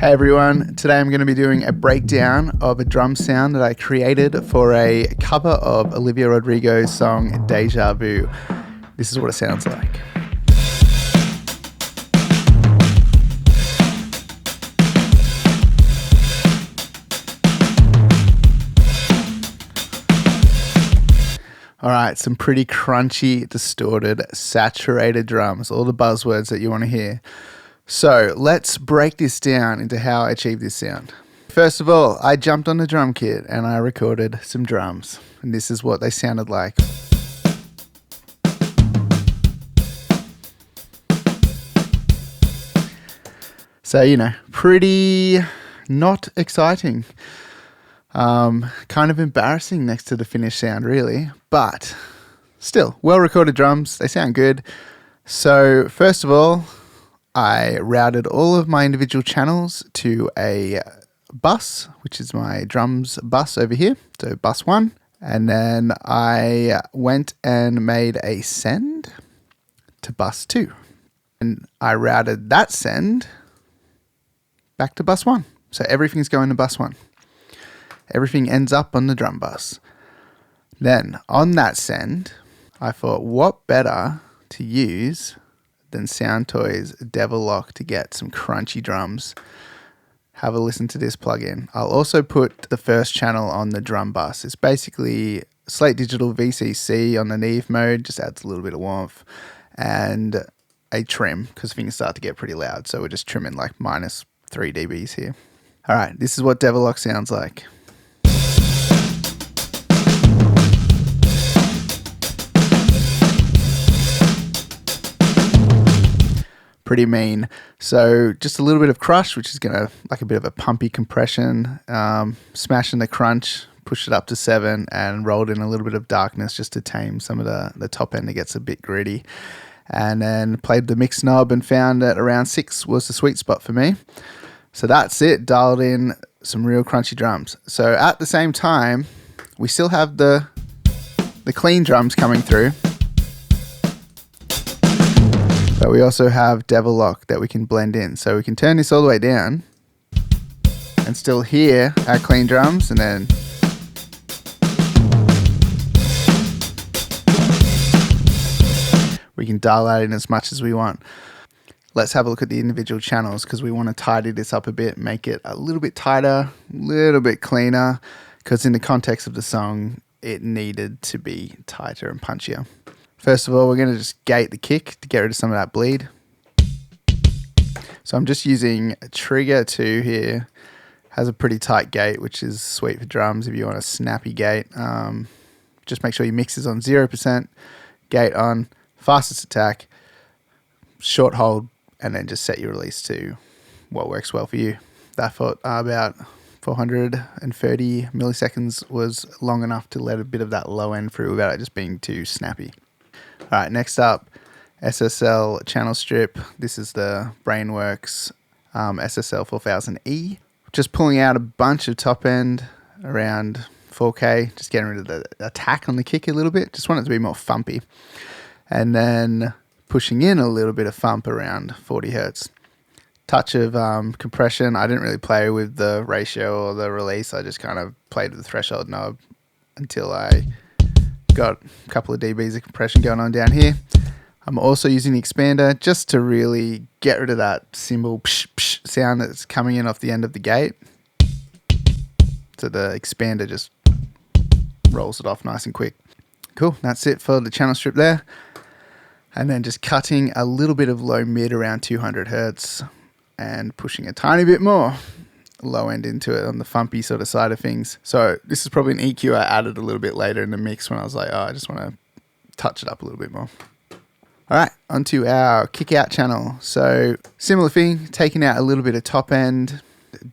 Hey everyone, today I'm going to be doing a breakdown of a drum sound that I created for a cover of Olivia Rodrigos' song Deja Vu. This is what it sounds like. Alright, some pretty crunchy, distorted, saturated drums, all the buzzwords that you want to hear. So let's break this down into how I achieved this sound. First of all, I jumped on the drum kit and I recorded some drums. And this is what they sounded like. So, pretty not exciting. Kind of embarrassing next to the finished sound, really. But still, well-recorded drums. They sound good. So, first of all, I routed all of my individual channels to a bus, which is my drums bus over here, so bus 1. And then I went and made a send to bus 2. And I routed that send back to bus 1. So everything's going to bus 1. Everything ends up on the drum bus. Then on that send, I thought, what better to use than Soundtoys Devil Lock to get some crunchy drums. Have a listen to this plugin. I'll also put the first channel on the drum bus. It's basically Slate Digital VCC on the Neve mode, just adds a little bit of warmth, and a trim because things start to get pretty loud. So we're just trimming like minus 3 dBs here. All right, this is what Devil Lock sounds like. Pretty mean. So just a little bit of crush, which is gonna like a bit of a pumpy compression, smashing the crunch, pushed it up to 7 and rolled in a little bit of darkness just to tame some of the top end. It gets a bit gritty, and then played the mix knob and found that around 6 was the sweet spot for me. So that's it, dialed in some real crunchy drums. So at the same time, we still have the clean drums coming through, but we also have Devil Lock that we can blend in. So we can turn this all the way down and still hear our clean drums, and then we can dial that in as much as we want. Let's have a look at the individual channels because we want to tidy this up a bit, make it a little bit tighter, a little bit cleaner, because in the context of the song, it needed to be tighter and punchier. First of all, we're going to just gate the kick to get rid of some of that bleed. So I'm just using a trigger 2 here. Has a pretty tight gate, which is sweet for drums if you want a snappy gate. Just make sure your mix is on 0%, gate on, fastest attack, short hold, and then just set your release to what works well for you. I thought about 430 milliseconds was long enough to let a bit of that low end through without it just being too snappy. All right, next up, SSL channel strip. This is the Brainworks SSL 4000E. Just pulling out a bunch of top end around 4K, just getting rid of the attack on the kick a little bit. Just want it to be more thumpy. And then pushing in a little bit of thump around 40 hertz. Touch of compression. I didn't really play with the ratio or the release. I just kind of played with the threshold knob until I got a couple of dBs of compression going on down here. I'm also using the expander just to really get rid of that cymbal psh, psh sound that's coming in off the end of the gate. So the expander just rolls it off nice and quick. Cool, that's it for the channel strip there. And then just cutting a little bit of low mid around 200 hertz and pushing a tiny bit more low end into it on the thumpy sort of side of things. So this is probably an EQ I added a little bit later in the mix when I was like, oh, I just want to touch it up a little bit more. All right, onto our kick out channel. So similar thing, taking out a little bit of top end,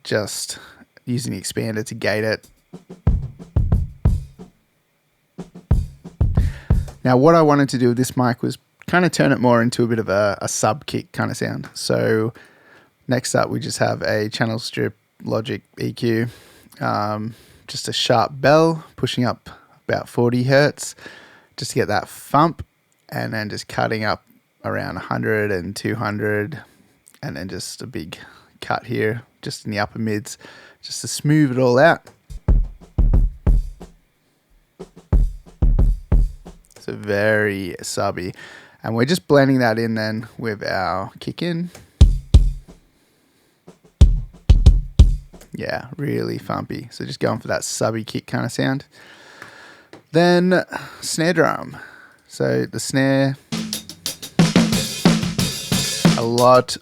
just using the expander to gate it. Now what I wanted to do with this mic was kind of turn it more into a bit of a sub kick kind of sound. So next up we just have a channel strip Logic EQ, just a sharp bell pushing up about 40 hertz just to get that thump, and then just cutting up around 100 and 200, and then just a big cut here, just in the upper mids, just to smooth it all out. So very subby. And we're just blending that in then with our kick in. Yeah, really thumpy. So just going for that subby kick kind of sound. Then snare drum. So the snare, a lot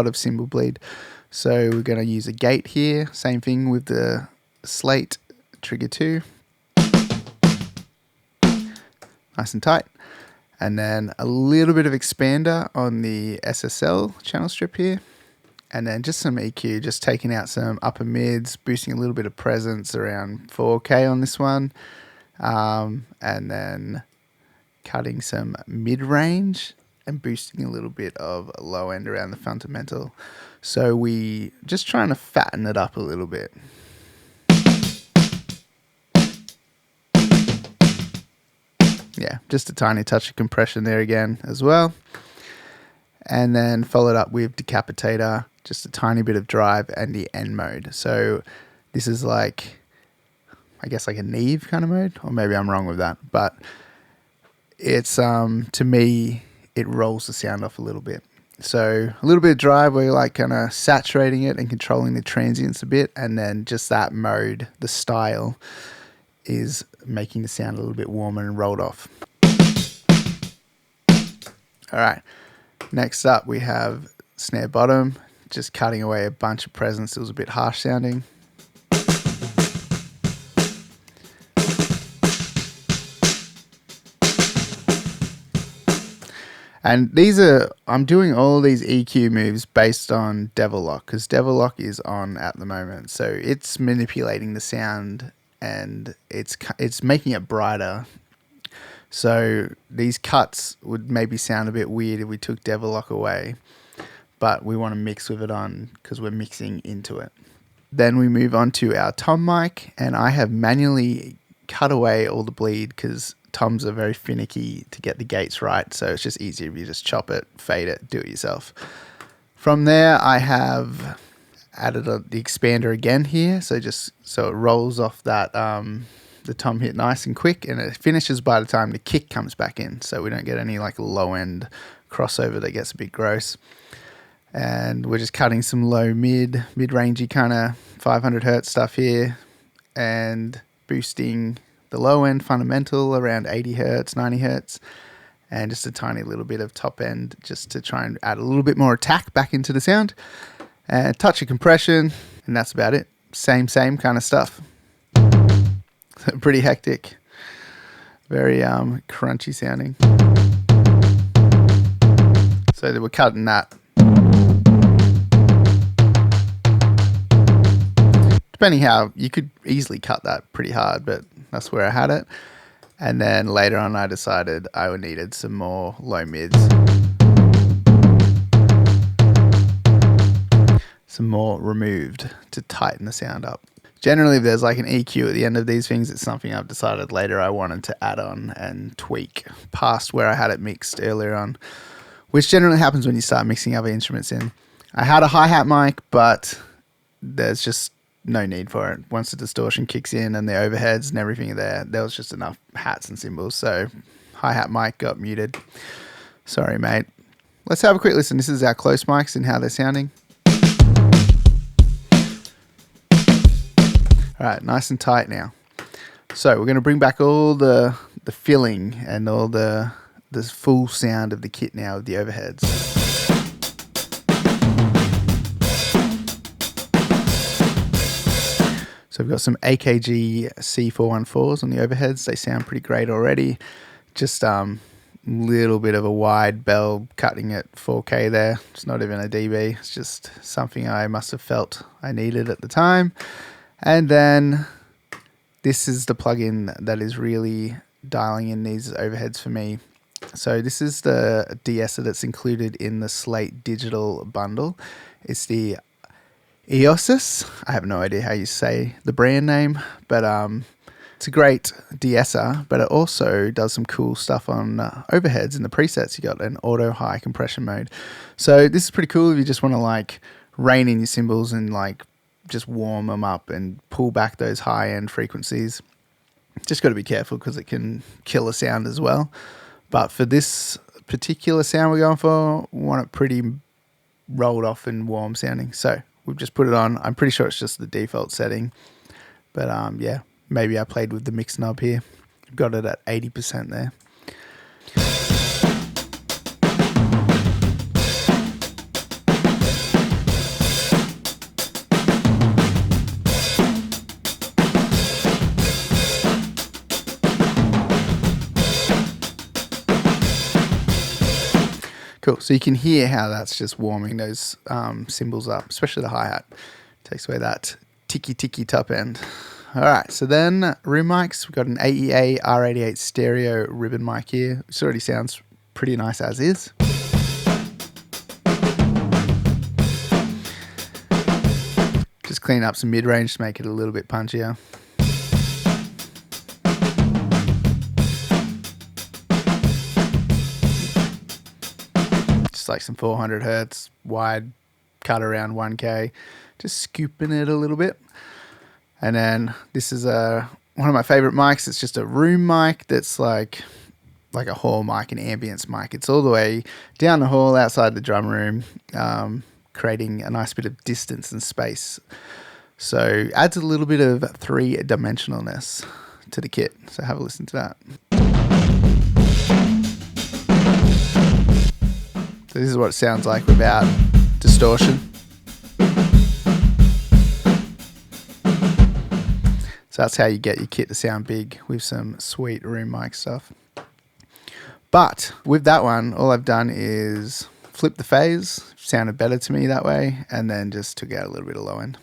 of cymbal bleed. So we're going to use a gate here. Same thing with the slate trigger 2. Nice and tight. And then a little bit of expander on the SSL channel strip here. And then just some EQ, just taking out some upper mids, boosting a little bit of presence around 4K on this one. And then cutting some mid-range and boosting a little bit of low end around the fundamental. So we just trying to fatten it up a little bit. Yeah, just a tiny touch of compression there again as well. And then followed up with decapitator, just a tiny bit of drive and the end mode. So this is like, I guess like a Neve kind of mode, or maybe I'm wrong with that, but it's, to me, it rolls the sound off a little bit. So a little bit of drive where you're like kind of saturating it and controlling the transients a bit. And then just that mode, the style, is making the sound a little bit warmer and rolled off. All right, next up we have snare bottom, just cutting away a bunch of presence. It was a bit harsh sounding. And I'm doing all these EQ moves based on Devil Lock, because Devil Lock is on at the moment. So it's manipulating the sound and it's making it brighter. So these cuts would maybe sound a bit weird if we took Devil Lock away, but we want to mix with it on because we're mixing into it. Then we move on to our tom mic, and I have manually cut away all the bleed because toms are very finicky to get the gates right. So it's just easier if you just chop it, fade it, do it yourself. From there, I have added the expander again here, so it rolls off that the tom hit nice and quick, and it finishes by the time the kick comes back in, so we don't get any like low end crossover that gets a bit gross. And we're just cutting some low mid-rangey kind of 500 hertz stuff here, and boosting the low end fundamental around 80 hertz, 90 hertz, and just a tiny little bit of top end just to try and add a little bit more attack back into the sound. And a touch of compression, and that's about it. Same kind of stuff. Pretty hectic. Very crunchy sounding. So we're cutting that. Depending how, you could easily cut that pretty hard, but that's where I had it. And then later on I decided I needed some more low mids. Some more removed to tighten the sound up. Generally, if there's like an EQ at the end of these things, it's something I've decided later I wanted to add on and tweak past where I had it mixed earlier on, which generally happens when you start mixing other instruments in. I had a hi-hat mic, but there's just no need for it. Once the distortion kicks in and the overheads and everything there was just enough hats and cymbals. So hi-hat mic got muted. Sorry, mate. Let's have a quick listen. This is our close mics and how they're sounding. All right, nice and tight now. So we're going to bring back all the filling and all the full sound of the kit now with the overheads. So we've got some AKG C414s on the overheads. They sound pretty great already. Just little bit of a wide bell cutting at 4K there. It's not even a dB. It's just something I must have felt I needed at the time. And then this is the plugin that is really dialing in these overheads for me. So this is the de-esser that's included in the Slate digital bundle. It's the Eosis. I have no idea how you say the brand name, but it's a great de-esser, but it also does some cool stuff on overheads in the presets. You got an auto high compression mode. So this is pretty cool if you just want to like rein in your cymbals and like just warm them up and pull back those high end frequencies. Just got to be careful because it can kill a sound as well. But for this particular sound we're going for, we want it pretty rolled off and warm sounding. So we've just put it on. I'm pretty sure it's just the default setting. But yeah, maybe I played with the mix knob here. Got it at 80% there. Cool. So you can hear how that's just warming those cymbals up, especially the hi-hat. Takes away that ticky top end. All right. So then room mics. We've got an AEA R88 stereo ribbon mic here. This already sounds pretty nice as is. Just clean up some mid-range to make it a little bit punchier. Like some 400 hertz wide cut around 1K, just scooping it a little bit. And then this is one of my favorite mics. It's just a room mic that's like a hall mic, an ambience mic. It's all the way down the hall outside the drum room, creating a nice bit of distance and space. So adds a little bit of three-dimensionalness to the kit. So have a listen to that. So this is what it sounds like without distortion. So that's how you get your kit to sound big with some sweet room mic stuff. But with that one, all I've done is flip the phase, sounded better to me that way, and then just took out a little bit of low end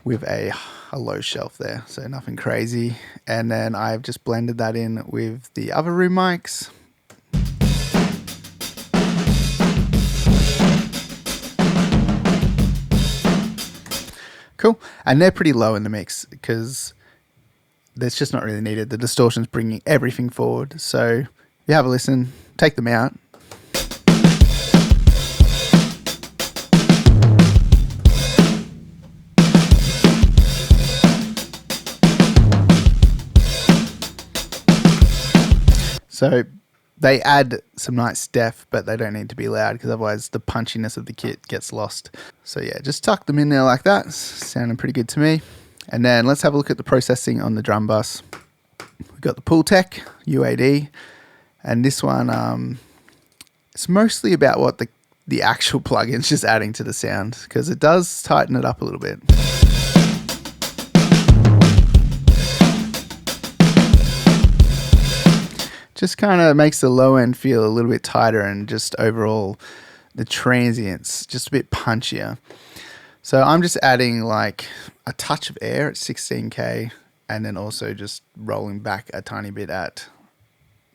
with a low shelf there, so nothing crazy. And then I've just blended that in with the other room mics. Cool. And they're pretty low in the mix because that's just not really needed. The distortion's bringing everything forward. So if you have a listen, take them out. So they add some nice depth, but they don't need to be loud because otherwise the punchiness of the kit gets lost. So yeah, just tuck them in there like that. Sounding pretty good to me. And then let's have a look at the processing on the drum bus. We've got the Pultec UAD, and this one, it's mostly about what the actual plugin's just adding to the sound because it does tighten it up a little bit. Just kind of makes the low end feel a little bit tighter and just overall the transients just a bit punchier. So I'm just adding like a touch of air at 16K and then also just rolling back a tiny bit at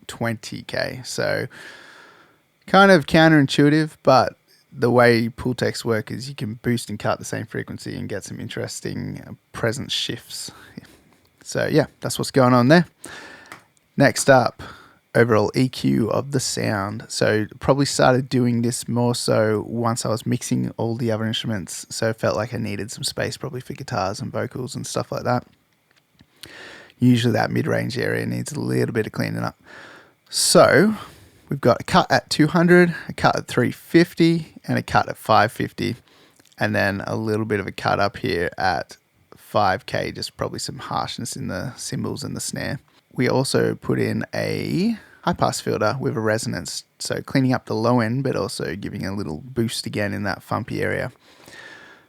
20K. So kind of counterintuitive, but the way Pultecs work is you can boost and cut the same frequency and get some interesting presence shifts. So yeah, that's what's going on there. Next up, overall EQ of the sound. So probably started doing this more so once I was mixing all the other instruments. So I felt like I needed some space probably for guitars and vocals and stuff like that. Usually that mid-range area needs a little bit of cleaning up. So we've got a cut at 200, a cut at 350, and a cut at 550. And then a little bit of a cut up here at 5K, just probably some harshness in the cymbals and the snare. We also put in a high-pass filter with a resonance, so cleaning up the low end, but also giving a little boost again in that fumpy area.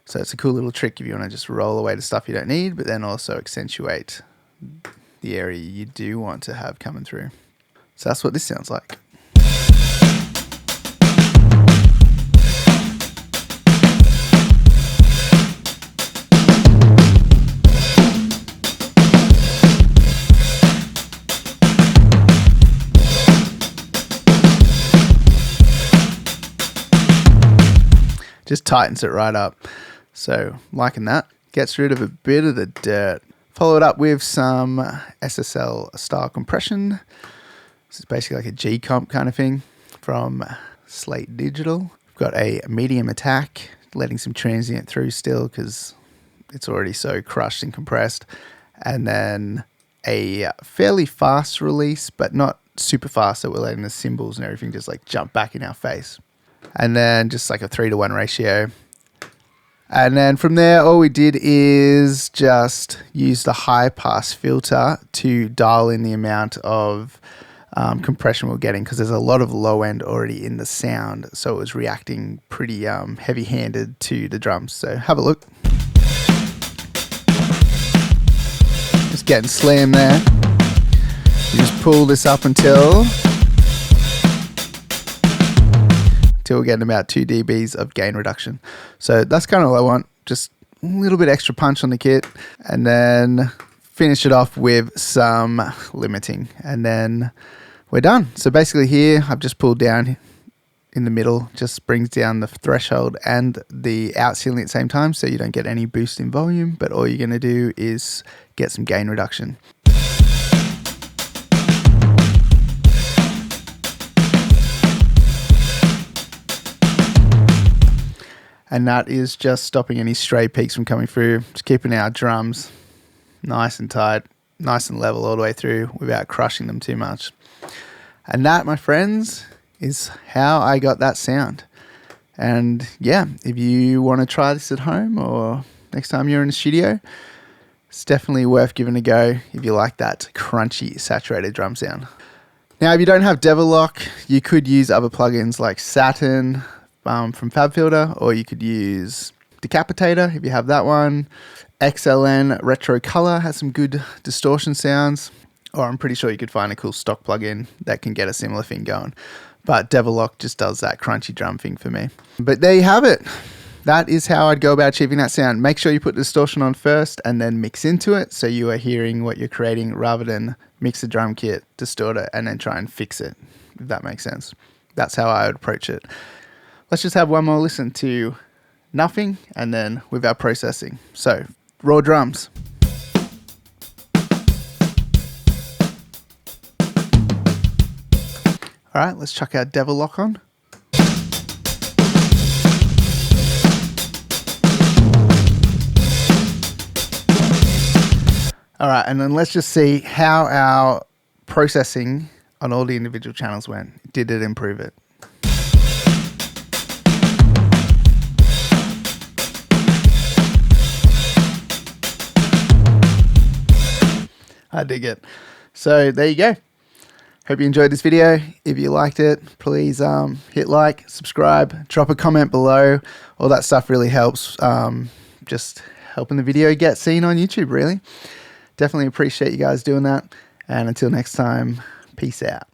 So it's a cool little trick if you want to just roll away the stuff you don't need, but then also accentuate the area you do want to have coming through. So that's what this sounds like. Just tightens it right up. So liking that. Gets rid of a bit of the dirt. Follow it up with some SSL style compression. This is basically like a G comp kind of thing from Slate Digital. We've got a medium attack letting some transient through still because it's already so crushed and compressed. And then a fairly fast release, but not super fast, so we're letting the cymbals and everything just like jump back in our face. And then just like a 3-to-1 ratio. And then from there, all we did is just use the high pass filter to dial in the amount of compression we're getting, because there's a lot of low end already in the sound, so it was reacting pretty heavy handed to the drums. So have a look. Just getting slammed there. You just pull this up until we're getting about 2 dBs of gain reduction. So that's kind of all I want. Just a little bit extra punch on the kit, and then finish it off with some limiting, and then we're done. So basically here, I've just pulled down in the middle, just brings down the threshold and the out ceiling at the same time, so you don't get any boost in volume, but all you're going to do is get some gain reduction. And that is just stopping any stray peaks from coming through, just keeping our drums nice and tight, nice and level all the way through without crushing them too much. And that, my friends, is how I got that sound. And yeah, if you want to try this at home or next time you're in the studio, it's definitely worth giving a go if you like that crunchy, saturated drum sound. Now, if you don't have Devilock, you could use other plugins like Saturn from FabFilter, or you could use Decapitator if you have that one. XLN Retro Color has some good distortion sounds, or I'm pretty sure you could find a cool stock plugin that can get a similar thing going. But Devilock just does that crunchy drum thing for me. But there you have it. That is how I'd go about achieving that sound. Make sure you put distortion on first and then mix into it, so you are hearing what you're creating rather than mix the drum kit, distort it, and then try and fix it, if that makes sense. That's how I would approach it. Let's just have one more listen to nothing and then without processing. So, raw drums. All right, let's chuck our Devilock on. All right, and then let's just see how our processing on all the individual channels went. Did it improve it? I dig it. So there you go. Hope you enjoyed this video. If you liked it, please hit like, subscribe, drop a comment below. All that stuff really helps. Just helping the video get seen on YouTube, really. Definitely appreciate you guys doing that. And until next time, peace out.